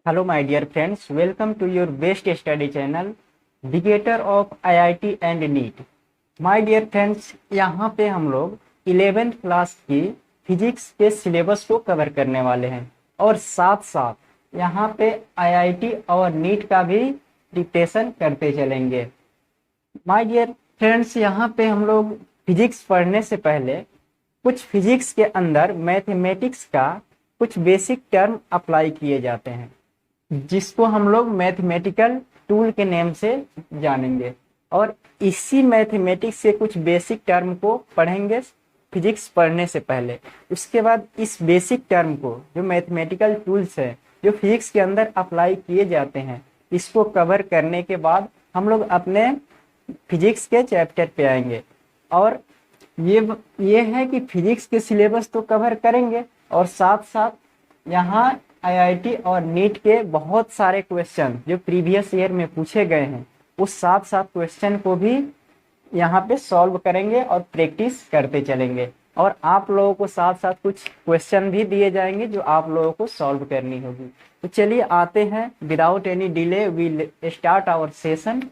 Hello, my dear friends. Welcome to your best study channel, Begetter of IIT and NEET. My dear friends, यहाँ पे हम लोग 11th class की physics के syllabus को cover करने वाले हैं और साथ साथ यहाँ पे IIT और नीट का भी प्रिपरेशन करते चलेंगे। माय डियर फ्रेंड्स, यहाँ पे हम लोग फिजिक्स पढ़ने से पहले कुछ फिजिक्स के अंदर मैथमेटिक्स का कुछ बेसिक टर्म अप्लाई किए जाते हैं, जिसको हम लोग मैथमेटिकल टूल के नेम से जानेंगे। और इसी मैथमेटिक्स के कुछ बेसिक टर्म को पढ़ेंगे फिजिक्स पढ़ने से पहले। उसके बाद इस बेसिक टर्म को, जो मैथमेटिकल टूल्स है जो फिजिक्स के अंदर अप्लाई किए जाते हैं, इसको कवर करने के बाद हम लोग अपने फिजिक्स के चैप्टर पे आएंगे। और ये है कि फिजिक्स के सिलेबस तो कवर करेंगे और साथ साथ यहाँ आईआईटी और नीट के बहुत सारे क्वेश्चन जो प्रीवियस ईयर में पूछे गए हैं, उस साथ साथ क्वेश्चन को भी यहाँ पे सॉल्व करेंगे और प्रैक्टिस करते चलेंगे। और आप लोगों को साथ साथ कुछ क्वेश्चन भी दिए जाएंगे जो आप लोगों को सॉल्व करनी होगी। तो चलिए आते हैं, without any delay we start our session.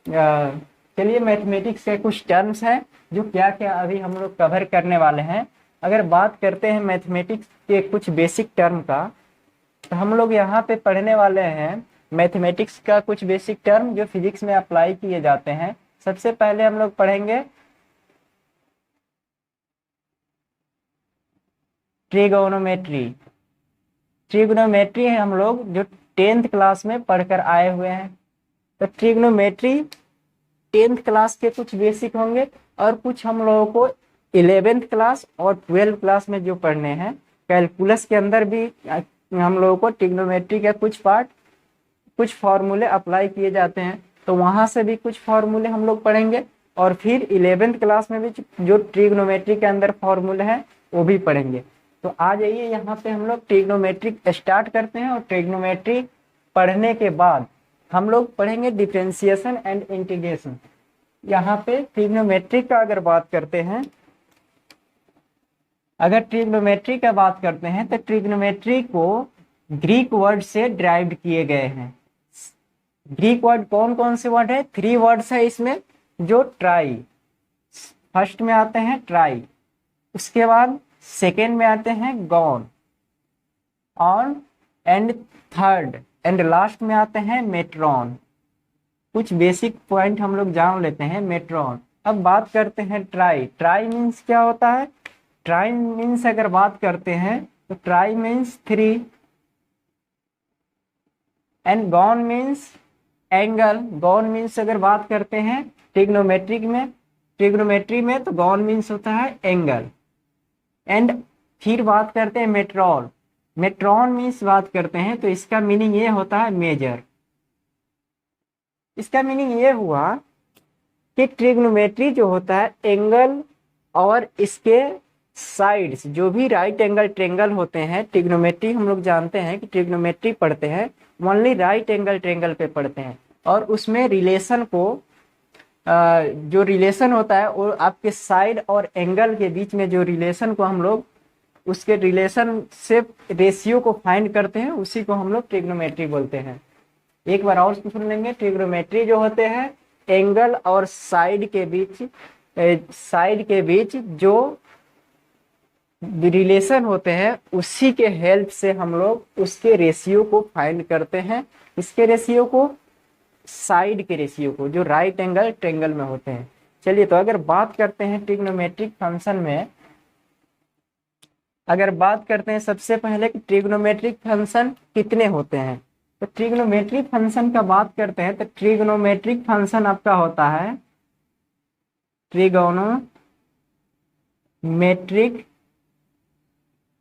चलिए, मैथमेटिक्स के कुछ टर्म्स हैं जो क्या क्या अभी हम लोग कवर करने वाले हैं। अगर बात करते हैं मैथमेटिक्स के कुछ बेसिक टर्म का, तो हम लोग यहाँ पे पढ़ने वाले हैं मैथमेटिक्स का कुछ बेसिक टर्म जो फिजिक्स में अप्लाई किए जाते हैं। सबसे पहले हम लोग पढ़ेंगे ट्रिगोनोमेट्री। ट्रिगोनोमेट्री हम लोग जो 10th क्लास में पढ़कर आए हुए हैं। तो ट्रिगोनोमेट्री 10th क्लास के कुछ बेसिक होंगे और कुछ हम लोगों को 11th क्लास और 12th क्लास में जो पढ़ने हैं। कैलकुलस के अंदर भी हम लोगों को ट्रिग्नोमेट्री का कुछ पार्ट, कुछ फॉर्मूले अप्लाई किए जाते हैं, तो वहां से भी कुछ फॉर्मूले हम लोग पढ़ेंगे। और फिर 11th क्लास में भी जो ट्रिग्नोमेट्री के अंदर फॉर्मूले हैं वो भी पढ़ेंगे। तो आ जाइए, यहाँ पे हम लोग ट्रिग्नोमेट्री स्टार्ट करते हैं और ट्रिग्नोमेट्री पढ़ने के बाद हम लोग पढ़ेंगे डिफरेंशिएशन एंड इंटीग्रेशन। यहाँ पे ट्रिग्नोमेट्री का अगर बात करते हैं, अगर ट्रिग्नोमेट्री का बात करते हैं तो ट्रिग्नोमेट्री को ग्रीक वर्ड से ड्राइव्ड किए गए हैं। ग्रीक वर्ड कौन कौन से वर्ड है? 3 वर्ड्स है इसमें। जो ट्राई, फर्स्ट में आते हैं ट्राई, उसके बाद सेकेंड में आते हैं gone, on and third and last में आते हैं मेट्रॉन। कुछ बेसिक पॉइंट हम लोग जान लेते हैं। मेट्रॉन। अब बात करते हैं ट्राई। ट्राई मीन्स क्या होता है? ट्राई मीन्स अगर बात करते हैं तो try means 3 and gone means angle. Gone means अगर बात करते हैं ट्रिग्नोमेट्री में तो गॉन मीन्स होता है एंगल। एंड फिर बात करते हैं मेट्रॉन। मेट्रॉन मीन्स बात करते हैं तो इसका मीनिंग ये होता है मेजर। इसका मीनिंग ये हुआ कि ट्रिग्नोमेट्री जो होता है, एंगल और इसके साइड्स, जो भी राइट एंगल ट्रेंगल होते हैं, ट्रिग्नोमेट्री हम लोग जानते हैं कि ट्रिग्नोमेट्री पढ़ते हैं ओनली राइट एंगल ट्रेंगल पे पढ़ते हैं। और उसमें रिलेशन को, जो रिलेशन होता है वो आपके साइड और एंगल के बीच में जो रिलेशन को हम लोग, उसके रिलेशन से रेशियो को फाइंड करते हैं, उसी को हम लोग ट्रिग्नोमेट्री बोलते हैं। एक बार और सुन लेंगे। ट्रिग्नोमेट्री जो होते हैं, एंगल और साइड के बीच जो रिलेशन होते हैं, उसी के हेल्प से हम लोग उसके रेशियो को फाइंड करते हैं। इसके रेशियो को, साइड के रेशियो को, जो राइट एंगल ट्रेंगल में होते हैं। चलिए, तो अगर बात करते हैं ट्रिग्नोमेट्रिक फंक्शन में, अगर बात करते हैं सबसे पहले कि ट्रिग्नोमेट्रिक फंक्शन कितने होते हैं, तो ट्रिग्नोमेट्रिक फंक्शन का बात करते हैं तो ट्रिग्नोमेट्रिक फंक्शन आपका होता है ट्रिग्नोमेट्रिक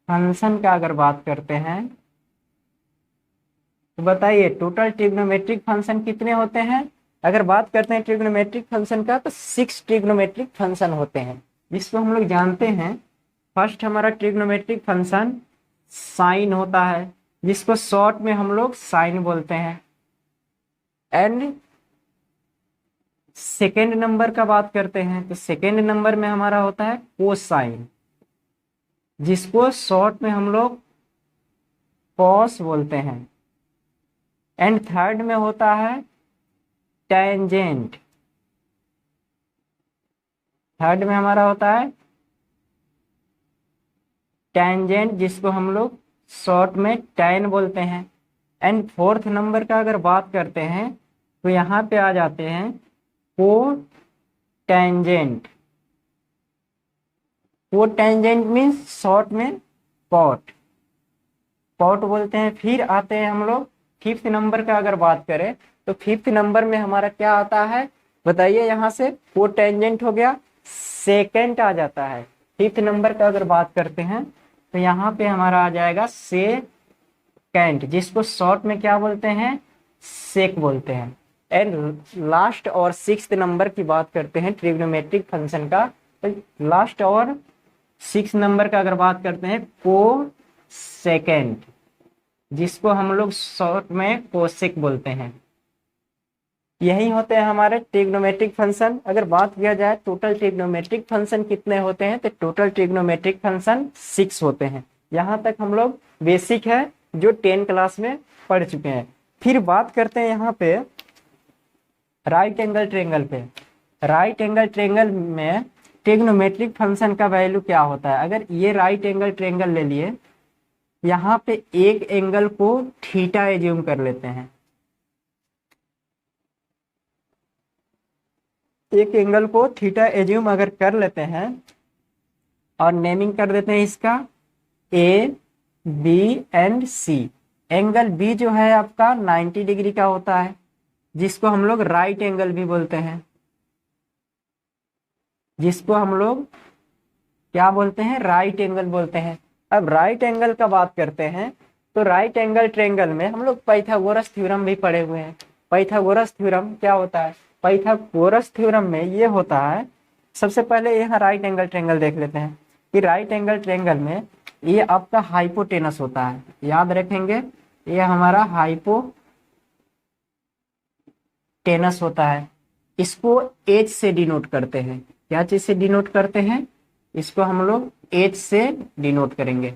फंक्शन का अगर बात करते हैं तो बताइए टोटल ट्रिग्नोमेट्रिक फंक्शन कितने होते हैं। अगर बात करते हैं ट्रिग्नोमेट्रिक फंक्शन का तो 6 ट्रिग्नोमेट्रिक फंक्शन होते हैं, जिसको हम लोग जानते हैं। फर्स्ट हमारा ट्रिग्नोमेट्रिक फंक्शन साइन होता है, जिसको शॉर्ट में हम लोग साइन बोलते हैं। एंड सेकेंड नंबर का बात करते हैं तो सेकेंड नंबर में हमारा होता है कोसाइन, जिसको शॉर्ट में हम लोग कॉस बोलते हैं। एंड थर्ड में होता है टेंजेंट। थर्ड में हमारा होता है टेंजेंट, जिसको हम लोग शॉर्ट में टैन बोलते हैं। एंड फोर्थ नंबर का अगर बात करते हैं तो यहाँ पे आ जाते हैं को टेंजेंट। को टेंजेंट मीन्स शॉर्ट में कॉट, कॉट बोलते हैं। फिर आते हैं हम लोग फिफ्थ नंबर का अगर बात करें तो फिफ्थ नंबर में हमारा क्या आता है बताइए। यहाँ से को टेंजेंट हो गया, सेकेंड आ जाता है। फिफ्थ नंबर का अगर बात करते हैं तो यहाँ पे हमारा आ जाएगा सेकेंड, जिसको शॉर्ट में क्या बोलते हैं, सेक बोलते हैं। एंड लास्ट और सिक्स्थ नंबर की बात करते हैं ट्रिग्नोमेट्रिक फंक्शन का, तो लास्ट और सिक्स नंबर का अगर बात करते हैं को सेकेंड, जिसको हम लोग शॉर्ट में कोसेक बोलते हैं। यही होते हैं हमारे ट्रिग्नोमेट्रिक फंक्शन। अगर बात किया जाए टोटल ट्रिग्नोमेट्रिक फंक्शन कितने होते हैं, तो टोटल ट्रिग्नोमेट्रिक फंक्शन 6 होते हैं। यहाँ तक हम लोग बेसिक है जो 10 क्लास में पढ़ चुके हैं। फिर बात करते हैं यहाँ पे राइट एंगल ट्रायंगल पे। राइट एंगल ट्रायंगल में ट्रिग्नोमेट्रिक फंक्शन का वैल्यू क्या होता है। अगर ये राइट एंगल ट्रायंगल ले लिए, यहाँ पे एक एंगल को थीटा एज्यूम कर लेते हैं, एक एंगल को थीटा एज्यूम अगर कर लेते हैं और नेमिंग कर देते हैं इसका A B and C. Angle B जो है आपका 90 डिग्री का होता है, जिसको हम लोग राइट एंगल भी बोलते हैं, जिसको हम लोग क्या बोलते हैं, राइट एंगल बोलते हैं। अब राइट एंगल का बात करते हैं तो राइट एंगल ट्रायंगल में हम लोग पाइथागोरस थ्योरम भी पढ़े हुए हैं। पाइथागोरस थ्योरम क्या होता है, पाइथागोरस थ्योरम में ये होता है, सबसे पहले यहाँ राइट एंगल ट्रायंगल देख लेते हैं कि राइट एंगल ट्रायंगल में ये आपका हाइपोटेनस होता है। याद रखेंगे ये हमारा हाइपोटेनस होता है। इसको एच से डिनोट करते हैं। क्या चीज से डिनोट करते हैं, इसको हम लोग एच से डिनोट करेंगे।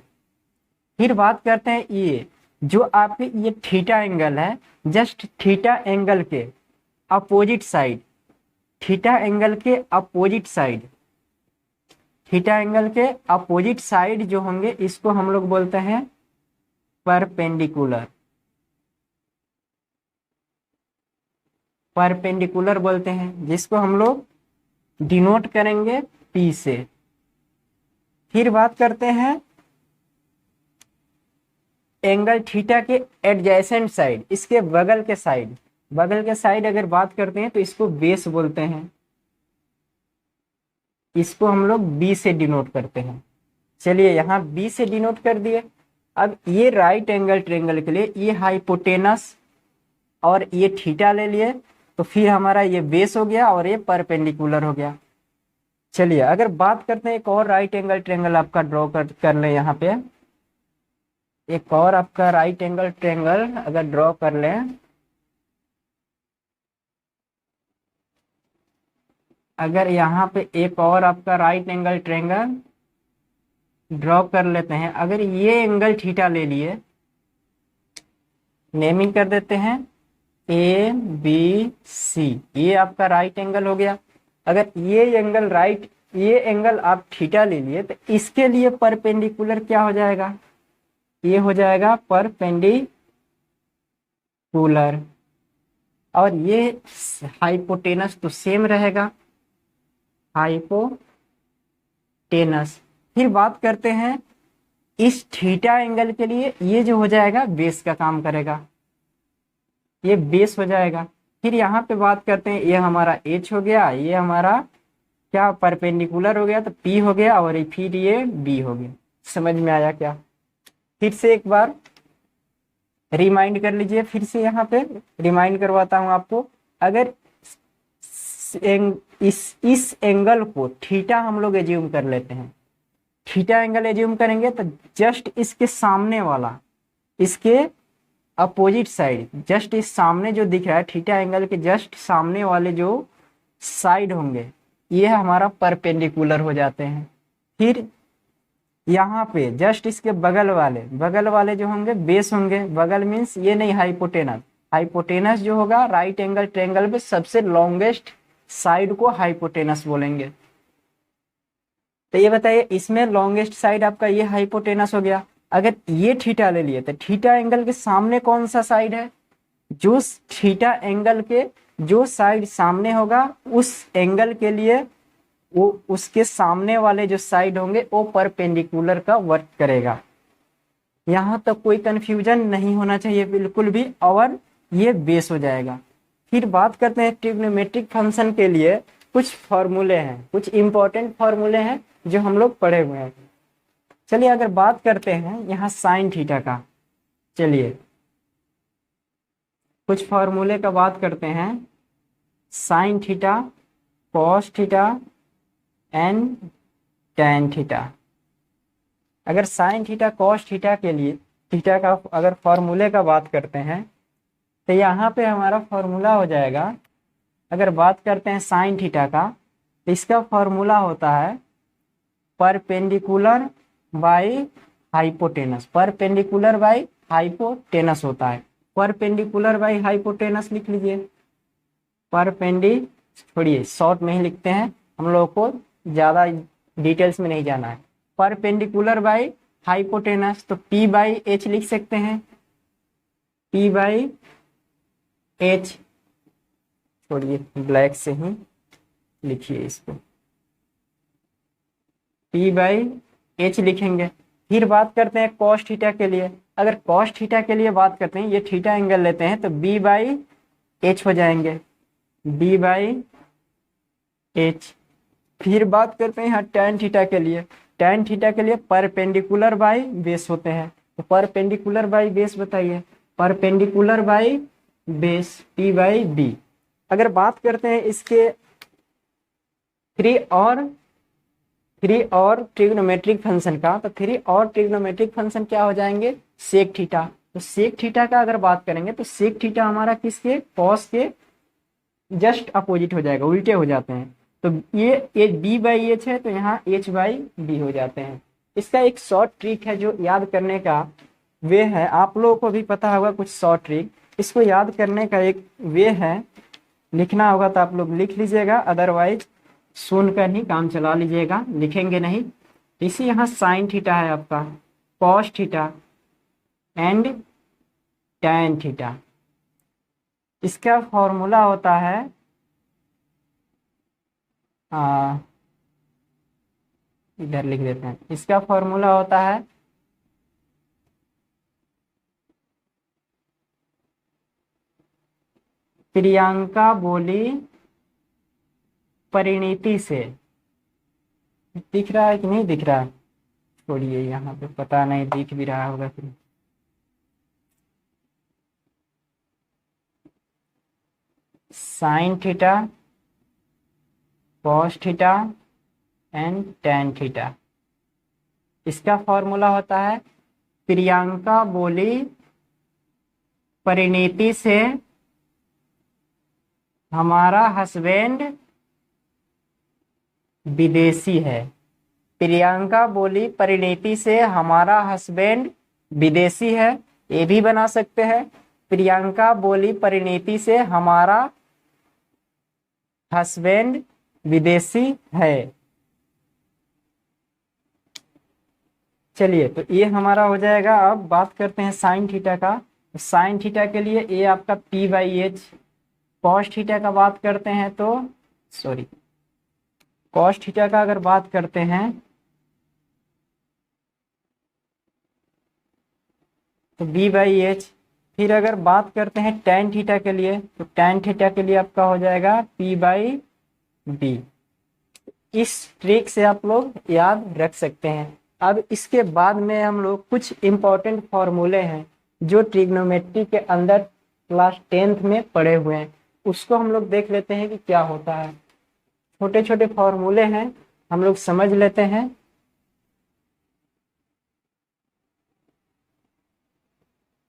फिर बात करते हैं ये जो आपके ये थीटा एंगल है, जस्ट थीटा एंगल के अपोजिट साइड, थीटा एंगल के अपोजिट साइड, थीटा एंगल के अपोजिट साइड जो होंगे इसको हम लोग बोलते हैं परपेंडिकुलर, परपेंडिकुलर बोलते हैं, जिसको हम लोग डिनोट करेंगे पी से। फिर बात करते हैं एंगल थीटा के एडजेसेंट साइड, इसके बगल के साइड, बगल के साइड अगर बात करते हैं तो इसको बेस बोलते हैं, इसको हम लोग बी से डिनोट करते हैं। चलिए यहाँ बी से डिनोट कर दिए। अब ये राइट एंगल ट्रायंगल के लिए ये हाइपोटेनस और ये थीटा ले लिए, तो फिर हमारा ये बेस हो गया और ये परपेंडिकुलर हो गया। चलिए अगर बात करते हैं एक और राइट एंगल ट्रायंगल आपका ड्रॉ कर लें, यहाँ पे एक और आपका राइट एंगल ट्रायंगल अगर ड्रॉ कर लें, अगर यहाँ पे एक और आपका राइट एंगल ट्रायंगल ड्रॉ कर लेते हैं, अगर ये एंगल थीटा ले लिए, नेमिंग कर देते हैं ए बी सी, ये आपका राइट एंगल हो गया। अगर ये एंगल राइट, ये एंगल आप थीटा ले लिए तो इसके लिए परपेंडिकुलर क्या हो जाएगा, ये हो जाएगा परपेंडिकुलर, और ये हाइपोटेनस तो सेम रहेगा, हाइपोटेनस। फिर बात करते हैं इस थीटा एंगल के लिए, ये जो हो जाएगा बेस का काम करेगा, ये बेस हो जाएगा। फिर यहाँ पे बात करते हैं ये हमारा एच हो गया, ये हमारा क्या परपेंडिकुलर हो गया तो पी हो गया, और फिर ये बी हो गया। समझ में आया क्या? फिर से एक बार रिमाइंड कर लीजिए, फिर से यहाँ पे रिमाइंड करवाता हूँ आपको। अगर इस एंगल को थीटा हम लोग एज्यूम कर लेते हैं, थीटा एंगल एज्यूम करेंगे तो जस्ट इसके सामने वाला, इसके अपोजिट साइड, जस्ट इस सामने जो दिख रहा है थीटा एंगल के जस्ट सामने वाले जो साइड होंगे ये हमारा परपेंडिकुलर हो जाते हैं। फिर यहाँ पे जस्ट इसके बगल वाले जो होंगे बेस होंगे, बगल मीन्स ये नहीं हाइपोटेनस, हाइपोटेनस जो होगा राइट एंगल ट्रायंगल में सबसे लॉन्गेस्ट साइड को हाइपोटेनस बोलेंगे। तो ये बताइए इसमें लॉन्गेस्ट साइड आपका ये हाइपोटेनस हो गया। अगर ये थीटा ले लिए तो थीटा एंगल के सामने कौन सा साइड है, जो थीटा एंगल के जो साइड सामने होगा उस एंगल के लिए वो उसके सामने वाले जो साइड होंगे वो परपेंडिकुलर का वर्क करेगा। यहां तक कोई कंफ्यूजन नहीं होना चाहिए बिल्कुल भी, और ये बेस हो जाएगा। फिर बात करते हैं ट्रिग्नोमेट्रिक फंक्शन के लिए कुछ फॉर्मूले हैं, कुछ इंपॉर्टेंट फॉर्मूले हैं जो हम लोग पढ़े हुए हैं। चलिए अगर बात करते हैं यहाँ साइन थीटा का, चलिए कुछ फॉर्मूले का बात करते हैं। Sine theta, cos theta and tan theta. अगर साइन थीटा कॉस थीटा के लिए थीटा का अगर फॉर्मूले का बात करते हैं तो यहाँ पे हमारा फॉर्मूला हो जाएगा, अगर बात करते हैं साइन थीटा का तो इसका फॉर्मूला होता है perpendicular by hypotenuse. Perpendicular by hypotenuse होता है। परपेंडिकुलर बाई हाइपोटेनस लिख लीजिए। छोड़िए शॉर्ट में ही लिखते हैं, हम लोग को ज्यादा डिटेल्स में नहीं जाना है। परपेंडिकुलर बाई हाइपोटेनस तो P बाई एच लिख सकते हैं। P बाई एच, छोड़िए ब्लैक से ही लिखिए इसको, P बाई एच लिखेंगे। फिर बात करते हैं कॉस थीटा के लिए। अगर कॉस थीटा के लिए बात करते हैं, ये थीटा एंगल लेते हैं तो B बाई एच हो जाएंगे, B बाई एच। फिर बात करते हैं यहाँ टैन थीटा के लिए। टैन थीटा के लिए परपेंडिकुलर बाई बेस होते हैं, तो परपेंडिकुलर बाई बेस बताइए। Perpendicular by base P by B. अगर बात करते हैं इसके थ्री और ट्रिग्नोमेट्रिक फंक्शन का, तो थ्री और ट्रिग्नोमेट्रिक फंक्शन क्या हो जाएंगे, सेक थीटा। तो सेक थीटा का अगर बात करेंगे तो सेक थीटा हमारा किसके, कॉस के जस्ट अपोजिट हो जाएगा, उल्टे हो जाते हैं। तो ये बी बाई एच है तो यहाँ एच बाई बी हो जाते हैं। इसका एक शॉर्ट ट्रिक है जो याद करने का वे है, आप लोगों को भी पता होगा कुछ शॉर्ट ट्रिक। इसको याद करने का एक वे है, लिखना होगा तो आप लोग लिख लीजिएगा, अदरवाइज सुनकर ही काम चला लीजिएगा, लिखेंगे नहीं। इसी यहाँ साइन थीटा है आपका, cos theta and tan theta. इसका फॉर्मूला होता है इधर लिख देते हैं। इसका फॉर्मूला होता है प्रियंका बोली परिणीति से। दिख रहा है कि नहीं दिख रहा है, छोड़िए यहाँ पे पता नहीं दिख भी रहा होगा कि sine theta, cos theta and tan theta. इसका फॉर्मूला होता है प्रियंका बोली परिणीति से हमारा हस्बैंड विदेशी है। प्रियंका बोली परिणीति से हमारा हस्बैंड विदेशी है, ये भी बना सकते हैं। प्रियंका बोली परिणीति से हमारा हस्बैंड विदेशी है। चलिए तो ये हमारा हो जाएगा। अब बात करते हैं साइन थीटा का। साइन थीटा के लिए ये आपका P by H. Cos theta का बात करते हैं तो कॉस थीटा का अगर बात करते हैं तो B बाई एच। फिर अगर बात करते हैं टैन थीटा के लिए तो टैन थीटा के लिए आपका हो जाएगा P बाई बी। इस ट्रिक से आप लोग याद रख सकते हैं। अब इसके बाद में हम लोग कुछ इंपॉर्टेंट फॉर्मूले हैं जो ट्रिग्नोमेट्री के अंदर क्लास 10th में पढ़े हुए हैं, उसको हम लोग देख लेते हैं कि क्या होता है। छोटे छोटे फॉर्मूले हैं, हम लोग समझ लेते हैं।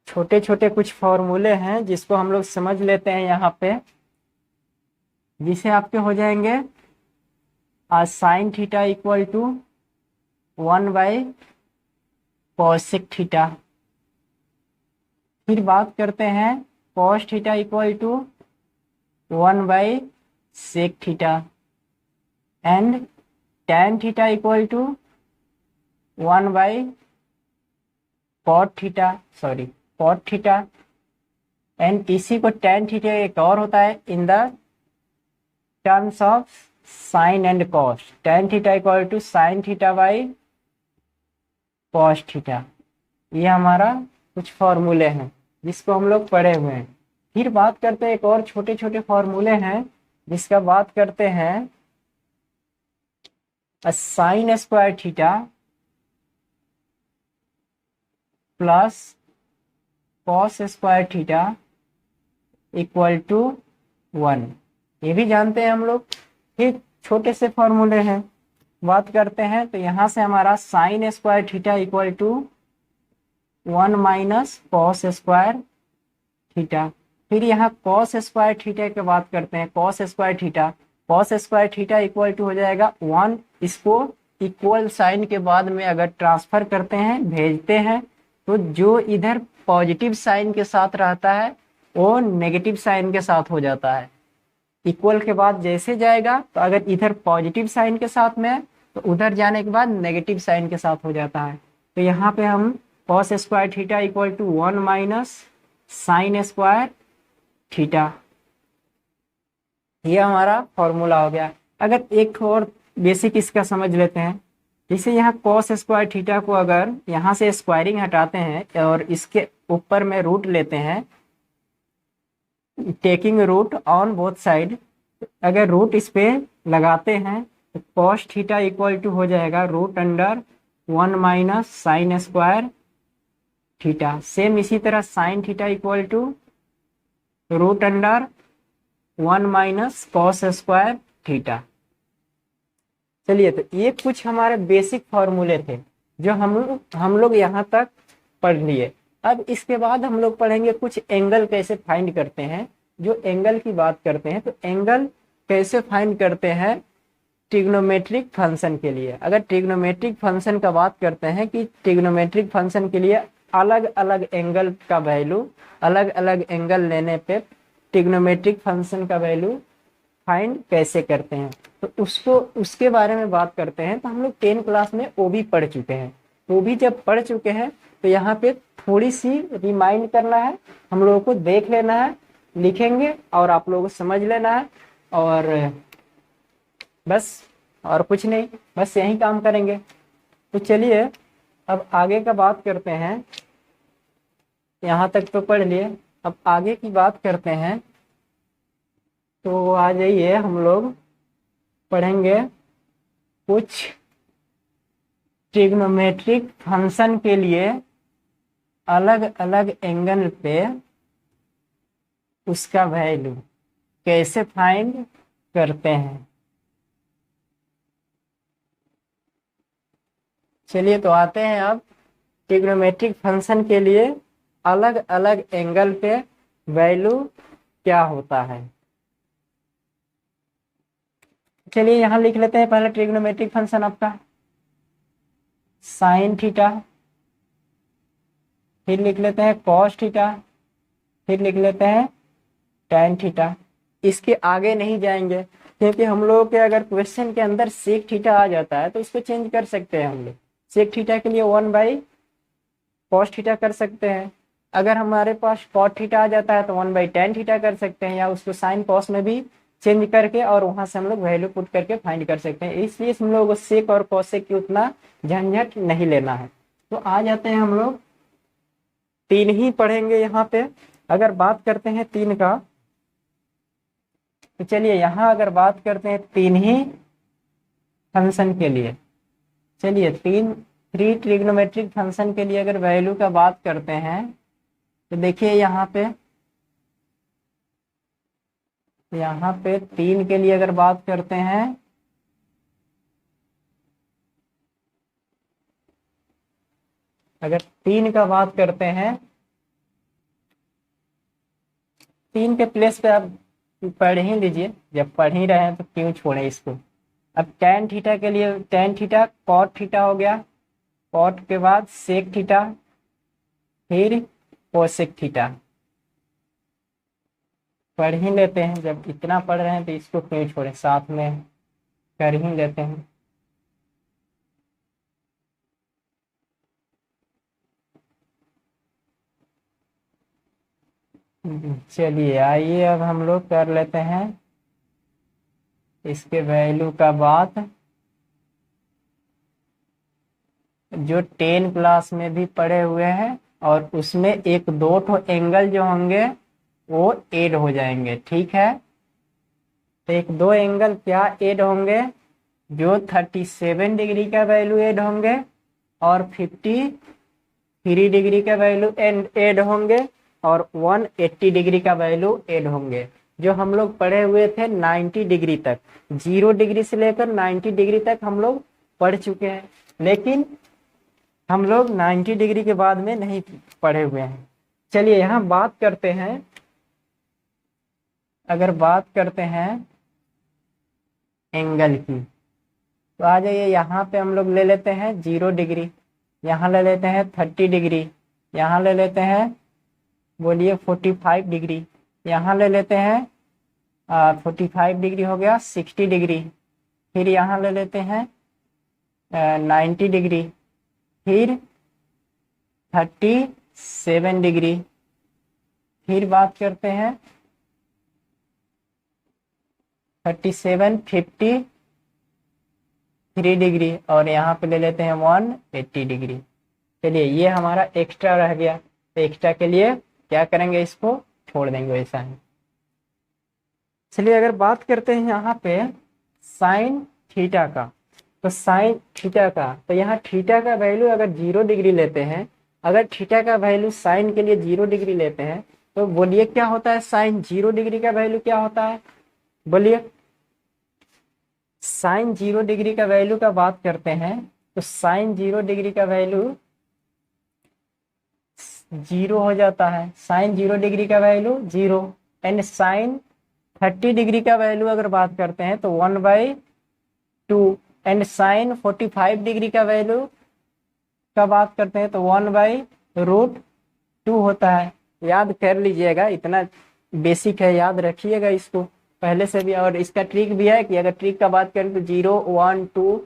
छोटे छोटे कुछ फॉर्मूले हैं जिसको हम लोग समझ लेते हैं यहाँ पे, जिसे आपके हो जाएंगे sine theta equal to 1 by cosec theta. फिर बात करते हैं cos theta equal to 1/sec theta and tan theta equal to 1/cot theta, sorry cot theta, and इसी को tan थीटा एक और होता है in the terms of sine and cos, tan theta equal to sine theta by cos theta. ये हमारा कुछ फॉर्मूले हैं जिसको हम लोग पढ़े हुए हैं। फिर बात करते हैं, एक और छोटे छोटे फॉर्मूले हैं जिसका बात करते हैं sine square theta plus cos square theta equal to 1। ये भी जानते हैं हम लोग। फिर छोटे से फॉर्मूले हैं, बात करते हैं तो यहाँ से हमारा sine square theta equal to 1 minus cos square theta. फिर यहाँ कॉस स्क्वायर थीटा की बात करते हैं, cos square theta equal to हो जाएगा 1। इसको इक्वल साइन के बाद में अगर ट्रांसफर करते हैं, भेजते हैं, तो जो इधर पॉजिटिव साइन के साथ रहता है वो नेगेटिव साइन के साथ हो जाता है। इक्वल के बाद जैसे जाएगा तो अगर इधर पॉजिटिव साइन के साथ में तो उधर जाने के बाद नेगेटिव साइन के साथ हो जाता है। तो यहाँ पे हम cos square theta equal to 1 minus sine square theta, ये हमारा फॉर्मूला हो गया। अगर एक और बेसिक इसका समझ लेते हैं, जैसे यहाँ कॉस स्क्वायर थीटा को अगर यहाँ से स्क्वायरिंग हटाते हैं और इसके ऊपर में रूट लेते हैं, taking root on both side, अगर रूट इस पे लगाते हैं तो कॉस थीटा इक्वल टू हो जाएगा root under 1 minus sine square theta. Same इसी तरह sine theta equal to root under 1 minus cos square theta. चलिए, तो ये कुछ हमारे बेसिक फॉर्मूले थे जो हम लोग यहाँ तक पढ़ लिए। अब इसके बाद हम लोग पढ़ेंगे कुछ एंगल कैसे फाइंड करते हैं। जो एंगल की बात करते हैं तो एंगल कैसे फाइंड करते हैं ट्रिग्नोमेट्रिक फंक्शन के लिए। अगर ट्रिग्नोमेट्रिक फंक्शन का बात करते हैं कि ट्रिग्नोमेट्रिक फंक्शन के लिए अलग अलग एंगल का वैल्यू, अलग अलग एंगल लेने पे ट्रिग्नोमेट्रिक फंक्शन का वैल्यू फाइंड कैसे करते हैं, तो उसके बारे में बात करते हैं। तो हम लोग 10 क्लास में वो भी पढ़ चुके हैं। वो भी जब पढ़ चुके हैं तो यहाँ पे थोड़ी सी रिमाइंड करना है, हम लोगों को देख लेना है, लिखेंगे और आप लोगों को समझ लेना है, और बस और कुछ नहीं, बस यही काम करेंगे। तो चलिए अब आगे का बात करते हैं। यहाँ तक तो पढ़ लिए, अब आगे की बात करते हैं। तो आ जाइए, हम लोग पढ़ेंगे कुछ ट्रिग्नोमेट्रिक फंक्शन के लिए अलग अलग एंगल पे उसका वैल्यू कैसे फाइंड करते हैं। चलिए तो आते हैं अब ट्रिग्नोमेट्रिक फंक्शन के लिए अलग अलग एंगल पे वैल्यू क्या होता है। चलिए यहाँ लिख लेते हैं पहले ट्रिग्नोमेट्रिक फंक्शन आपका साइन थीटा, फिर लिख लेते हैं कॉस थीटा, फिर लिख लेते हैं टैन थीटा। इसके आगे नहीं जाएंगे क्योंकि हम लोग के अगर क्वेश्चन के अंदर सेक थीटा आ जाता है तो इसको चेंज कर सकते हैं। हम लोग सेक थीटा के लिए 1/cos थीटा कर सकते हैं। अगर हमारे पास cot थीटा आ जाता है तो 1/tan थीटा कर सकते हैं, या उसको साइन कॉस में भी चेंज करके और वहां से हम लोग वैल्यू पुट करके फाइंड कर सकते हैं। इसलिए हम लोग को सेक और कॉसेक की उतना झंझट नहीं लेना है। तो आ जाते हैं, हम लोग 3 ही पढ़ेंगे यहाँ पे। अगर बात करते हैं 3 का, तो चलिए यहाँ अगर बात करते हैं 3 ही फंक्शन के लिए, चलिए 3 ट्रिग्नोमेट्रिक फंक्शन के लिए अगर वैल्यू का बात करते हैं तो देखिए यहाँ पे 3 के लिए अगर बात करते हैं, अगर 3 का बात करते हैं, 3 के प्लेस पे आप पढ़ ही लीजिए, जब पढ़ ही रहे हैं तो क्यों छोड़े इसको। अब tan थीटा के लिए tan थीटा cot थीटा हो गया, cot के बाद sec थीटा, फिर cosec थीटा। पढ़ ही लेते हैं, जब इतना पढ़ रहे हैं तो इसको क्यों छोड़ें, साथ में कर ही लेते हैं। चलिए आइए अब हम लोग कर लेते हैं इसके वैल्यू का बात। जो 10 क्लास में भी पढ़े हुए हैं और उसमें एक दो ठो एंगल जो होंगे वो ऐड हो जाएंगे, ठीक है। तो एक दो एंगल क्या ऐड होंगे, जो 37 डिग्री का वैल्यू ऐड होंगे और 53 डिग्री का वैल्यू ऐड होंगे और 180 डिग्री का वैल्यू ऐड होंगे। जो हम लोग पढ़े हुए थे 90 डिग्री तक, 0 डिग्री से लेकर 90 डिग्री तक हम लोग पढ़ चुके हैं, लेकिन हम लोग 90 डिग्री के बाद में नहीं पढ़े हुए हैं। चलिए यहाँ बात करते हैं, अगर बात करते हैं एंगल की, तो आ जाइए यहाँ पे हम लोग ले लेते हैं 0 डिग्री, यहाँ ले लेते हैं 30 डिग्री, यहाँ ले लेते हैं बोलिए 45 डिग्री, यहाँ ले लेते हैं 45 डिग्री हो गया 60 डिग्री, फिर यहाँ ले लेते हैं 90 डिग्री, फिर 37 डिग्री, फिर बात करते हैं 37, 53 डिग्री और यहाँ पे ले लेते हैं 180 डिग्री। चलिए ये हमारा एक्स्ट्रा रह गया, तो एक्स्ट्रा के लिए क्या करेंगे, इसको छोड़ देंगे वैसा है। चलिए अगर बात करते हैं यहाँ पे साइन थीटा का, तो साइन थीटा का, तो यहाँ थीटा का वैल्यू अगर 0 डिग्री लेते हैं, अगर थीटा का वैल्यू साइन के लिए 0 डिग्री लेते हैं, तो बोलिए क्या होता है, साइन 0 डिग्री का वैल्यू क्या होता है, बोलिए। साइन 0 डिग्री का वैल्यू का बात करते हैं, तो साइन 0 डिग्री का वैल्यू 0 हो जाता है, साइन 0 डिग्री का वैल्यू 0। एंड साइन 30 डिग्री का वैल्यू अगर बात करते हैं तो 1/2। एंड साइन 45 डिग्री का वैल्यू का बात करते हैं तो 1/√2 होता है। याद कर लीजिएगा, इतना बेसिक है, याद रखिएगा इसको पहले से भी। और इसका ट्रिक भी है कि अगर ट्रिक का बात करें तो 0, 1, 2,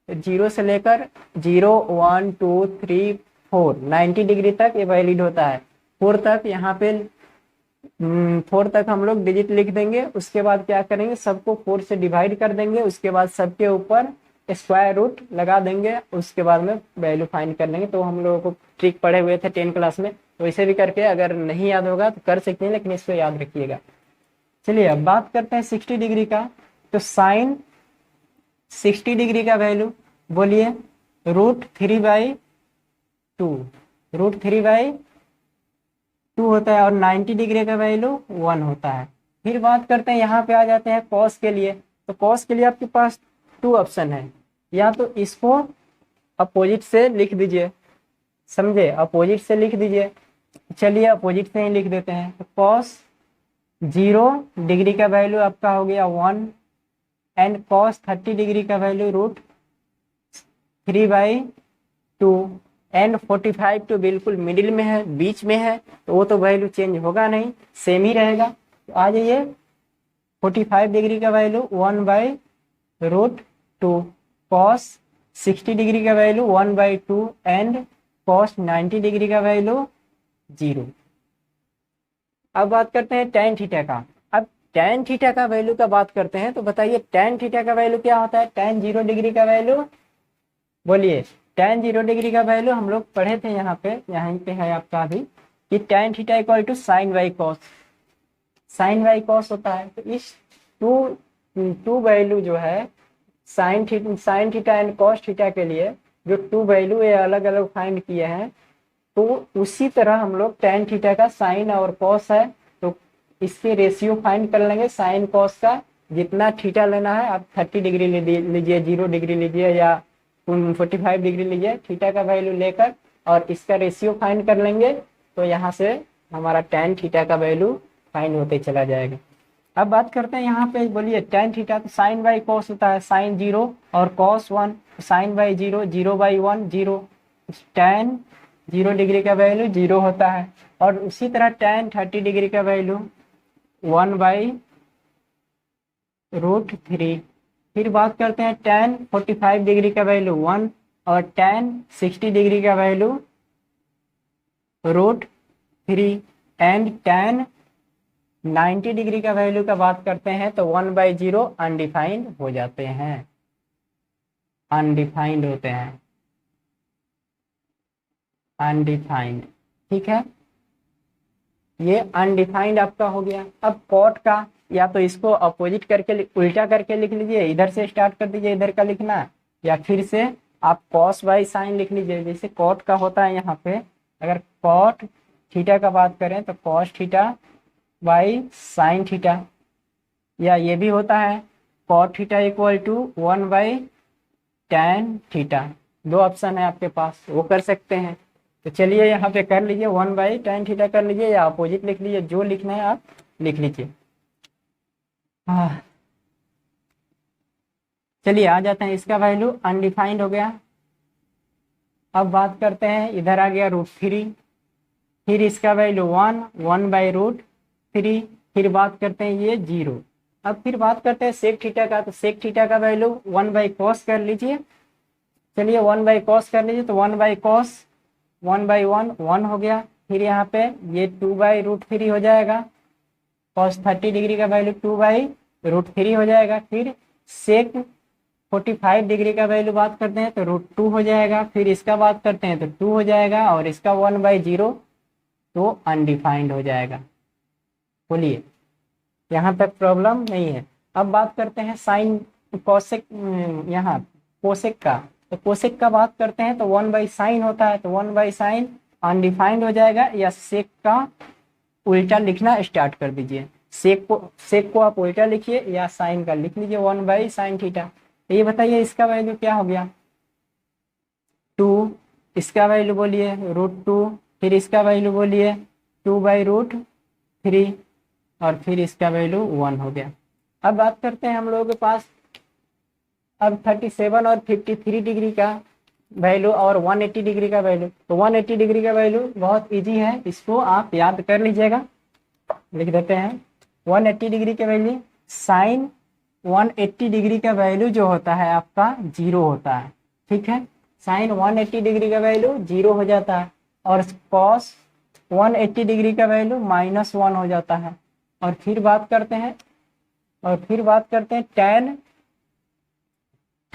0 से लेकर 0, 1, 2, 3, 4 90 डिग्री तक ये वैलिड होता है। 4 तक यहाँ पे 4 तक हम लोग डिजिट लिख देंगे, उसके बाद क्या करेंगे, सबको 4 से डिवाइड कर देंगे, उसके बाद सबके ऊपर स्क्वायर रूट लगा देंगे, उसके बाद में वैल्यू फाइंड कर लेंगे। तो हम लोगों को ट्रिक पढ़े हुए थे 10 क्लास में, तो इसे भी करके अगर नहीं याद होगा तो कर सकते हैं, लेकिन इसको याद रखिएगा। चलिए अब बात करते हैं 60 डिग्री का, तो साइन 60 डिग्री का वैल्यू बोलिए √3/2, √3/2 होता है और 90 डिग्री का वैल्यू 1 होता है। फिर बात करते हैं, यहाँ पे आ जाते हैं कॉस के लिए, तो कॉस के लिए आपके पास 2 ऑप्शन है, या तो इसको अपोजिट से लिख दीजिए, समझे, अपोजिट से लिख दीजिए। चलिए अपोजिट से ही लिख देते हैं, तो कॉस 0 डिग्री का वैल्यू आपका हो गया 1 एंड कॉस 30 डिग्री का वैल्यू √3/2 एंड 45 तो बिल्कुल मिडिल में है, बीच में है, तो वो तो वैल्यू चेंज होगा नहीं, सेम ही रहेगा। तो आ जाइए 45 डिग्री का वैल्यू 1/√2, कॉस 60 डिग्री का वैल्यू 1/2 एंड कॉस 90 डिग्री का वैल्यू 0। अब बात करते हैं tan थीटा का। अब tan थीटा का वैल्यू का बात करते हैं, तो बताइए tan थीटा का वैल्यू क्या होता है, tan 0 डिग्री का वैल्यू बोलिए। tan 0 डिग्री का वैल्यू हम लोग पढ़े थे यहाँ पे है आपका अभी, कि tan theta equal to sine by cos, sine by cos होता है। तो इस टू वैल्यू जो है sine theta and cos theta के लिए जो 2 वैल्यू ये अलग अलग फाइंड किए हैं, तो उसी तरह हम लोग tan थीटा का साइन और कॉस है, तो इसके रेशियो फाइंड कर लेंगे। साइन कॉस का जितना थीटा लेना है, आप 30 डिग्री लीजिए, 0 डिग्री लीजिए या 45 डिग्री लीजिए, थीटा का वैल्यू लेकर और इसका रेशियो फाइंड कर लेंगे, तो यहाँ से हमारा tan थीटा का वैल्यू फाइंड होते चला जाएगा। अब बात करते हैं यहाँ पे, बोलिए tan थीटा, तो साइन बाई कॉस होता है साइन 0 और cos 1, sine by 0, 0/1 0, tan 0 degree का वैल्यू 0 होता है। और उसी तरह tan 30 डिग्री का वैल्यू 1/√3। फिर बात करते हैं tan 45 डिग्री का वैल्यू 1 और tan 60 डिग्री का वैल्यू √3 एंड tan 90 डिग्री का वैल्यू का बात करते हैं तो 1/0 अनडिफाइंड हो जाते हैं, अनडिफाइंड होते हैं, अनडिफाइंड। ठीक है, ये अनडिफाइंड आपका हो गया। अब कॉट का या तो इसको अपोजिट करके उल्टा करके लिख लीजिए, इधर से स्टार्ट कर दीजिए इधर का लिखना, या फिर से आप कॉस बाई साइन लिख लीजिए। जैसे कॉट का होता है यहाँ पे, अगर कॉट थीटा का बात करें तो cos theta by sine theta, या ये भी होता है cot theta equal to 1/tan theta. दो ऑप्शन है आपके पास, वो कर सकते हैं। तो चलिए यहाँ पे कर लीजिए 1/tan थीटा कर लीजिए, या अपोजिट लिख लीजिए, जो लिखना है आप लिख लीजिए। चलिए आ जाते हैं, इसका वैल्यू अनडिफाइंड हो गया। अब बात करते हैं, इधर आ गया √3, फिर इसका वैल्यू 1/√3, फिर बात करते हैं ये 0। अब फिर बात करते हैं सेक थीटा का, तो सेक थीटा का वैल्यू 1/cos कर लीजिए। चलिए 1/cos कर लीजिए, तो 1/cos 1/1 1 हो गया। फिर यहाँ पे ये 2/√3 हो जाएगा, cos 30 डिग्री का वैल्यू 2/√3 हो जाएगा। फिर सेक 45 डिग्री का वैल्यू बात करते हैं तो √2 हो जाएगा। फिर इसका बात करते हैं तो 2 हो जाएगा, और इसका 1/0 तो अनडिफाइंड हो जाएगा। बोलिए, यहाँ तक प्रॉब्लम नहीं है। अब बात करते हैं साइन कोसेक, यहाँ कोसेक का, तो कोसेक का बात करते हैं तो 1/sin होता है, तो 1/sin अनडिफाइंड हो जाएगा। या सेक का उल्टा लिखना स्टार्ट कर दीजिए, सेक को आप उल्टा लिखिए या साइन का लिख लीजिए 1/sin थीटा। तो ये बताइए इसका वैल्यू क्या हो गया 2, इसका वैल्यू बोलिए √2, फिर इसका वैल्यू बोलिए 2/√3, और फिर इसका वैल्यू 1 हो गया। अब बात करते हैं हम लोगों के पास अब 37 और 53 डिग्री का वैल्यू और 180 डिग्री का वैल्यू। तो 180 डिग्री का वैल्यू बहुत इजी है, इसको आप याद कर लीजिएगा। लिख देते हैं 180 डिग्री के वैल्यू, साइन 180 डिग्री का वैल्यू जो होता है आपका 0 होता है। ठीक है, साइन 180 डिग्री का वैल्यू 0 हो जाता है, और कॉस 180 डिग्री का वैल्यू -1 हो जाता है। और फिर बात करते हैं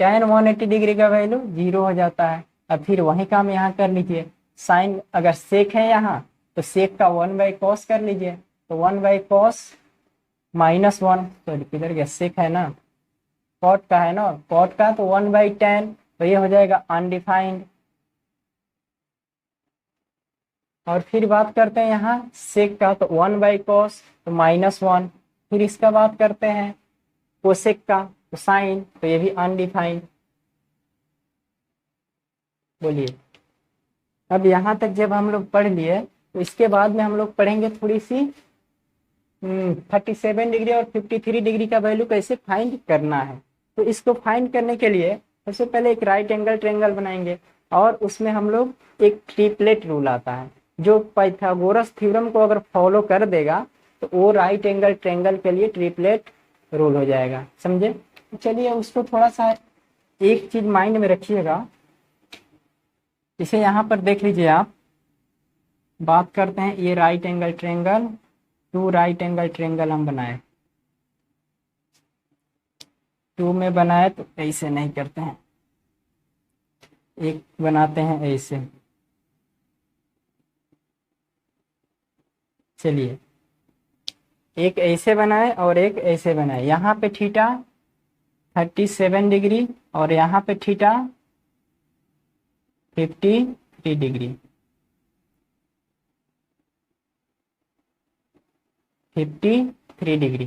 tan 180 डिग्री का वैल्यू 0 हो जाता है। अब फिर वही काम यहाँ कर लीजिए, साइन अगर सेक है यहाँ तो सेक का 1/cos कर लीजिए, तो 1/cos -1, सॉरी किधर गया, सेक है ना, कॉट का है ना, कॉट का तो 1/tan, तो ये हो जाएगा अनडिफाइंड। और फिर बात करते हैं यहाँ सेक का, तो 1/cos तो -1। फिर इसका बात करते हैं कोसेक का, तो साइन, तो ये भी अनडिफाइंड। बोलिए, अब यहाँ तक जब हम लोग पढ़ लिए तो इसके बाद में हम लोग पढ़ेंगे थोड़ी सी 37 डिग्री और 53 डिग्री का वैल्यू कैसे फाइंड करना है। तो इसको फाइंड करने के लिए सबसे पहले एक राइट एंगल ट्रायंगल बनाएंगे, और उसमें हम लोग एक ट्रिपलेट रूल आता है, जो पाइथागोरस थ्योरम को अगर फॉलो कर देगा तो वो राइट एंगल ट्रायंगल के लिए ट्रिपलेट रूल हो जाएगा, समझे। चलिए उसको थोड़ा सा एक चीज माइंड में रखिएगा, इसे यहाँ पर देख लीजिए आप। बात करते हैं ये right angle triangle, 2 right angle triangle हम बनाए, 2 में बनाए तो ऐसे नहीं करते हैं, एक बनाते हैं ऐसे। चलिए एक ऐसे बनाए और एक ऐसे बनाए, यहाँ पे थीटा 37 डिग्री और यहाँ पे थीटा 53 डिग्री, 53 डिग्री।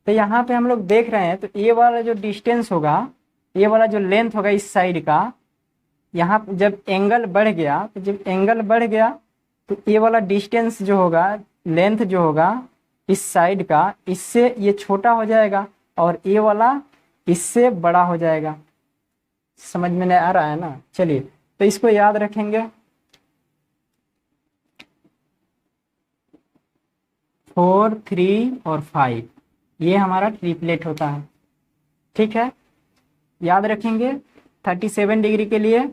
तो यहाँ पे हम लोग देख रहे हैं, तो ये वाला जो डिस्टेंस होगा, ये वाला जो लेंथ होगा इस साइड का, यहाँ जब एंगल बढ़ गया, तो जब एंगल बढ़ गया तो ये वाला डिस्टेंस जो होगा, लेंथ जो होगा इस साइड का, इससे ये छोटा हो जाएगा और ये वाला इससे बड़ा हो जाएगा। समझ में नहीं आ रहा है ना। चलिए तो इसको याद रखेंगे, 4, 3 और 5, ये हमारा ट्रिपलेट होता है। ठीक है, याद रखेंगे 37 डिग्री के लिए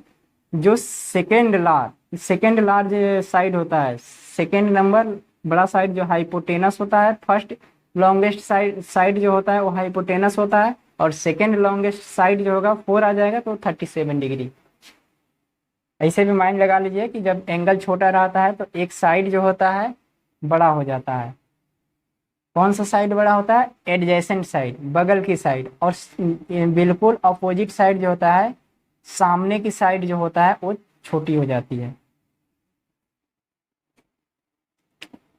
जो सेकेंड लार्ज साइड होता है, सेकेंड नंबर बड़ा साइड जो हाइपोटेनस होता है, फर्स्ट लॉन्गेस्ट साइड जो होता है वो हाइपोटेनस होता है, और सेकेंड लॉन्गेस्ट साइड जो होगा 4 आ जाएगा तो 37 डिग्री। ऐसे भी माइंड लगा लीजिए कि जब एंगल छोटा रहता है तो एक साइड जो होता है बड़ा हो जाता है। कौन सा साइड बड़ा होता है? एडजेसेंट साइड, बगल की साइड, और बिल्कुल अपोजिट साइड जो होता है, सामने की साइड जो होता है वो छोटी हो जाती है।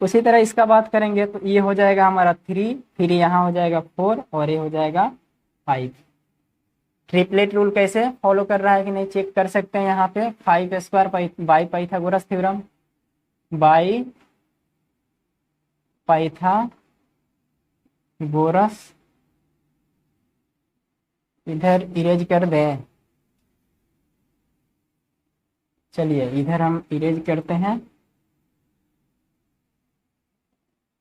उसी तरह इसका बात करेंगे तो ये हो जाएगा हमारा 3, फिर यहाँ हो जाएगा 4 और ये हो जाएगा 5। ट्रिपलेट रूल कैसे फॉलो कर रहा है कि नहीं चेक कर सकते हैं। यहाँ पे 5 square by Pythagoras theorem, by Pythagoras, इधर इरेज कर दें। चलिए इधर हम इरेज करते हैं,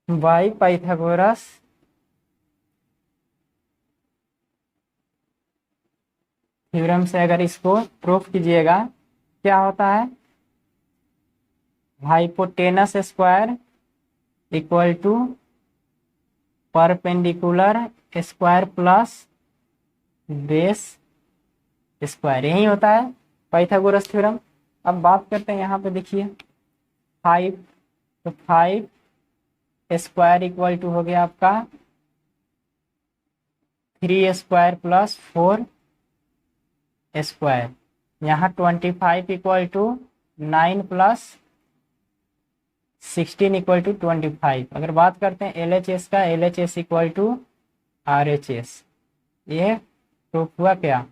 बाई पाइथागोरस थ्योरम से अगर इसको प्रूफ कीजिएगा क्या होता है? Hypotenuse square equal to perpendicular square plus base square, यही होता है पाइथागोरस थ्योरम। अब बात करते हैं यहाँ पे, देखिए 5, तो 5 स्क्वायर इक्वल टू हो गया आपका 3 स्क्वायर प्लस 4 स्क्वायर, यहाँ 25 इक्वल टू 9 प्लस 16 इक्वल टू 25। अगर बात करते हैं LHS का, LHS इक्वल टू RHS, ये प्रूफ हुआ क्या?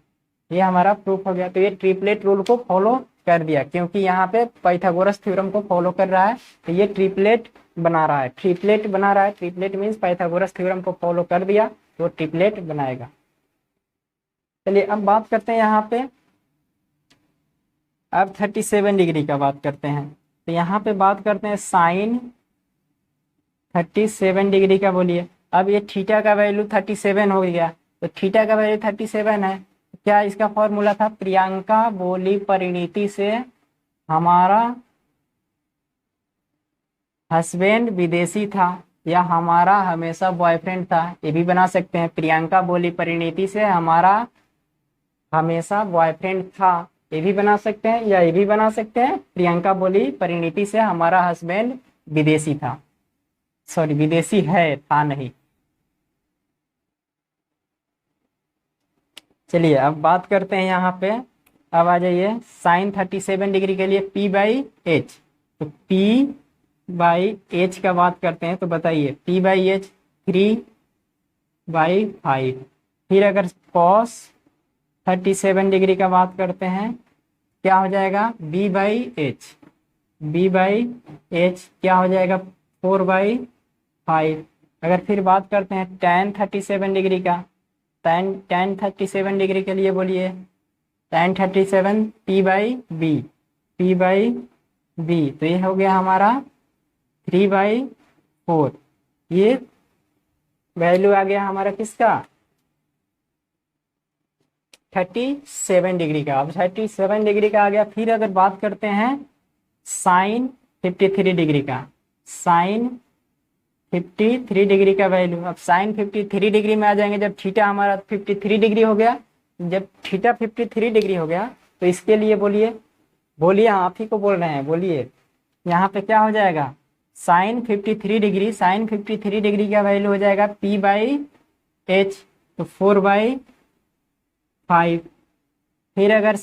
ये हमारा प्रूफ हो गया। तो ये ट्रिपलेट रूल को फॉलो कर दिया, क्योंकि यहाँ पे पाइथागोरस थ्योरम को फॉलो कर रहा है तो ये ट्रिपलेट बना रहा है। ट्रिपलेट मीन्स पाइथागोरस थ्योरम को फॉलो कर दिया तो ट्रिपलेट बनाएगा। चलिए अब बात करते हैं यहाँ पे, अब 37 डिग्री का बात करते हैं। तो यहाँ पे बात करते हैं साइन 37 डिग्री का। बोलिए अब ये थीटा का वैल्यू 37 हो गया, तो थीटा का वैल्यू 37 है, क्या इसका फॉर्मूला था? प्रियंका बोली परिणीति से हमारा हस्बैंड विदेशी था या हमारा हमेशा बॉयफ्रेंड था, ये भी बना सकते हैं। प्रियंका बोली परिणीति से हमारा हमेशा बॉयफ्रेंड था, ये भी बना सकते हैं, या ये भी बना सकते हैं प्रियंका बोली परिणीति से हमारा हस्बैंड विदेशी था, सॉरी विदेशी है, था नहीं। चलिए अब बात करते हैं यहाँ पे, अब आ जाइए साइन 37 डिग्री के लिए P बाई एच। तो P बाई एच का बात करते हैं तो बताइए P बाई एच 3/5। फिर अगर cos 37 डिग्री का बात करते हैं क्या हो जाएगा? B by H, B by H क्या हो जाएगा? 4/5। अगर फिर बात करते हैं tan 37 डिग्री का, tan 37 डिग्री के लिए बोलिए tan 37 P by B, P by B, तो ये हो गया हमारा 3/4। ये वैल्यू आ गया हमारा किसका? 37 डिग्री का। अब 37 डिग्री का आ गया। फिर अगर बात करते हैं साइन 53 डिग्री का, साइन 53 डिग्री का वैल्यू, अब साइन 53 डिग्री में आ जाएंगे जब थीटा हमारा 53 डिग्री हो गया। जब थीटा 53 डिग्री हो गया तो इसके लिए बोलिए आप ही को बोल रहे हैं, बोलिए यहाँ पे क्या हो जाएगा? साइन 53 डिग्री, साइन 53 डिग्री का वैल्यू हो जाएगा P बाई एच, तो 4/5। फिर अगर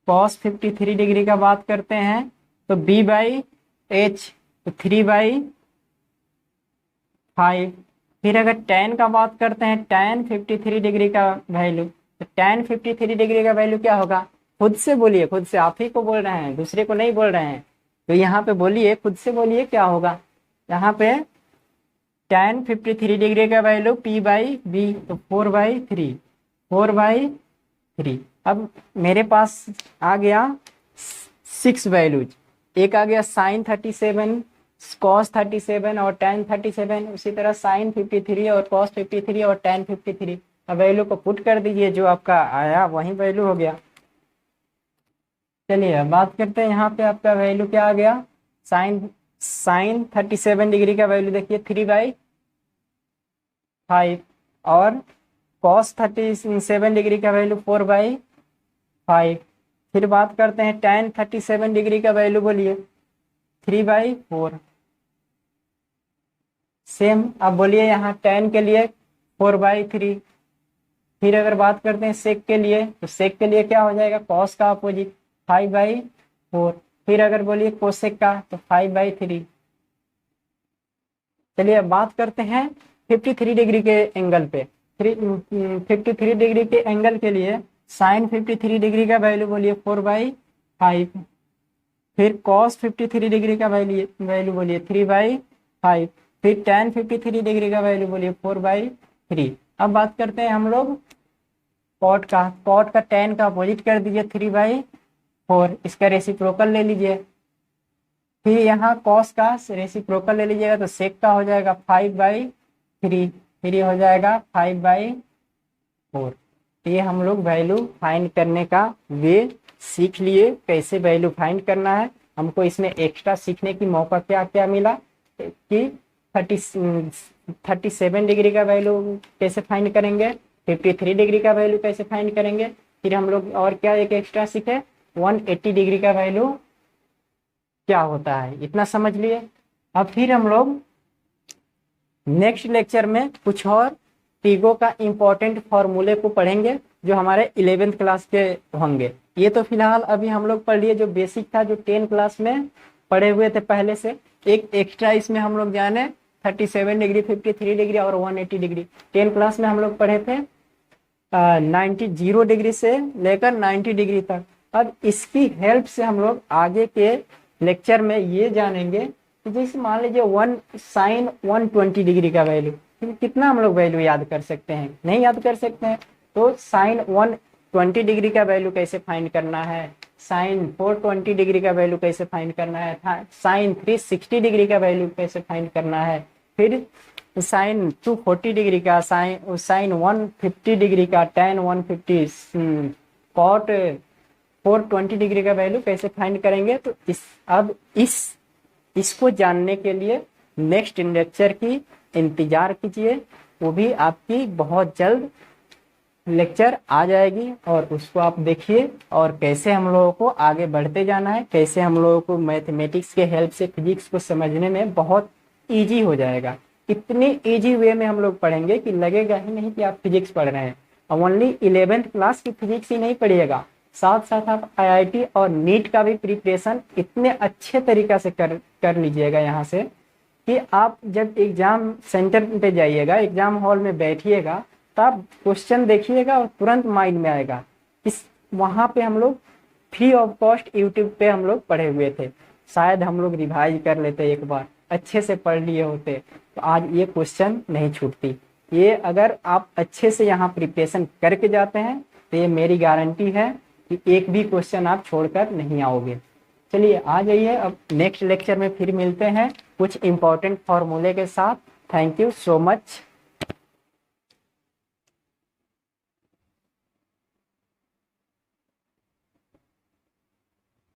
कॉस 53 डिग्री का बात करते हैं तो B बाई एच, तो 3/5। फिर अगर tan का बात करते हैं, tan 53 डिग्री का वैल्यू, तो tan 53 डिग्री का वैल्यू क्या होगा? खुद से बोलिए, खुद से, आप ही को बोल रहे हैं, दूसरे को नहीं बोल रहे हैं। तो यहाँ पे बोलिए, खुद से बोलिए क्या होगा यहाँ पे? tan 53 डिग्री का वैल्यू P बाई बी, तो 4/3। अब मेरे पास आ गया 6 वैल्यूज, एक आ गया साइन 37, कॉस 37 और टेन 37, उसी तरह साइन 53 और कॉस 53 और टेन 53। अब वैल्यू को पुट कर दीजिए, जो आपका आया वही वैल्यू हो गया। चलिए अब बात करते हैं, यहाँ पे आपका वैल्यू क्या आ गया, साइन 37 डिग्री का वैल्यू देखिए 3/5, और कॉस 37 डिग्री का वैल्यू 4/5। फिर बात करते हैं टेन 37 डिग्री का वैल्यू, बोलिए 3/4। सेम अब बोलिए यहाँ टेन के लिए 4/3। फिर अगर बात करते हैं सेक के लिए, तो सेक के लिए क्या हो जाएगा, कॉस का अपोजिट 5/4। फिर अगर बोलिए कोसेक का, तो 5/3। चलिए अब बात करते हैं 53 डिग्री के एंगल पे। 53 डिग्री के एंगल के लिए साइन 53 डिग्री का वैल्यू बोलिए 4/5। फिर कॉस 53 डिग्री का वैल्यू बोलिए 3/5। फिर टेन 53 डिग्री का वैल्यू बोलिए 4/3। अब बात करते हैं हम लोग कॉट का टेन का अपोजिट कर दीजिए 3/4, इसका रेसिप्रोकल ले लीजिए। फिर यहाँ कॉस का रेसिप्रोकल ले लीजिएगा, तो सेक का हो जाएगा 5/3। फिर ये हो जाएगा 5/4। तो ये हम लोग वैल्यू फाइंड करने का वे सीख लिए, कैसे वैल्यू फाइंड करना है। हमको इसमें एक्स्ट्रा सीखने की मौका क्या क्या मिला कि 37 डिग्री का वैल्यू कैसे फाइंड करेंगे, 53 डिग्री का वैल्यू कैसे फाइंड करेंगे। फिर हम लोग और क्या एक एक्स्ट्रा सीखे, 180 डिग्री का वैल्यू क्या होता है, इतना समझ लिए। अब फिर हम लोग नेक्स्ट लेक्चर में कुछ और टीगो का इम्पोर्टेंट फॉर्मूले को पढ़ेंगे, जो हमारे 11th क्लास के होंगे। ये तो फिलहाल अभी हम लोग पढ़ लिए जो बेसिक था, जो 10 क्लास में पढ़े हुए थे पहले से। एक एक्स्ट्रा इसमें हम लोग जाने 37 डिग्री, 53 डिग्री और 180 डिग्री। 10 क्लास में हम लोग पढ़े थे 0 डिग्री से लेकर 90 डिग्री तक। अब इसकी हेल्प से हम लोग आगे के लेक्चर में ये जानेंगे कि जैसे मान लीजिए साइन 120 डिग्री का वैल्यू, कितना हम लोग वैल्यू याद कर सकते हैं, नहीं याद कर सकते हैं। तो साइन 120 डिग्री का वैल्यू कैसे फाइंड करना है, साइन 420 डिग्री का वैल्यू कैसे फाइंड करना है, साइन 360 डिग्री का वैल्यू कैसे फाइंड करना है, फिर साइन 240 डिग्री का, साइन 150 डिग्री का, टेन 150, कॉट 420 डिग्री का वैल्यू कैसे फाइंड करेंगे। तो इसको जानने के लिए नेक्स्ट लेक्चर की इंतजार कीजिए, वो भी आपकी बहुत जल्द लेक्चर आ जाएगी, और उसको आप देखिए। और कैसे हम लोगों को आगे बढ़ते जाना है, कैसे हम लोगों को मैथमेटिक्स के हेल्प से फिजिक्स को समझने में बहुत ईजी हो जाएगा। इतनी ईजी वे में हम लोग पढ़ेंगे कि लगेगा ही नहीं कि आप फिजिक्स पढ़ रहे हैं। ओनली 11th क्लास की फिजिक्स ही नहीं पढ़िएगा, साथ साथ आप IIT और नीट का भी प्रिपरेशन इतने अच्छे तरीका से कर लीजिएगा यहाँ से, कि आप जब एग्जाम सेंटर पे जाइएगा, एग्जाम हॉल में बैठिएगा, तो आप क्वेश्चन देखिएगा और तुरंत माइंड में आएगा। वहाँ पे हम लोग फ्री ऑफ कॉस्ट यूट्यूब पे हम लोग पढ़े हुए थे, शायद हम लोग रिवाइज कर लेते, एक बार अच्छे से पढ़ लिए होते, तो आज ये क्वेश्चन नहीं छूटती। ये अगर आप अच्छे से यहाँ प्रिपरेशन करके जाते हैं, तो ये मेरी गारंटी है कि एक भी क्वेश्चन आप छोड़कर नहीं आओगे। चलिए आ जाइए, अब नेक्स्ट लेक्चर में फिर मिलते हैं कुछ इंपॉर्टेंट फॉर्मूले के साथ। Thank you so much.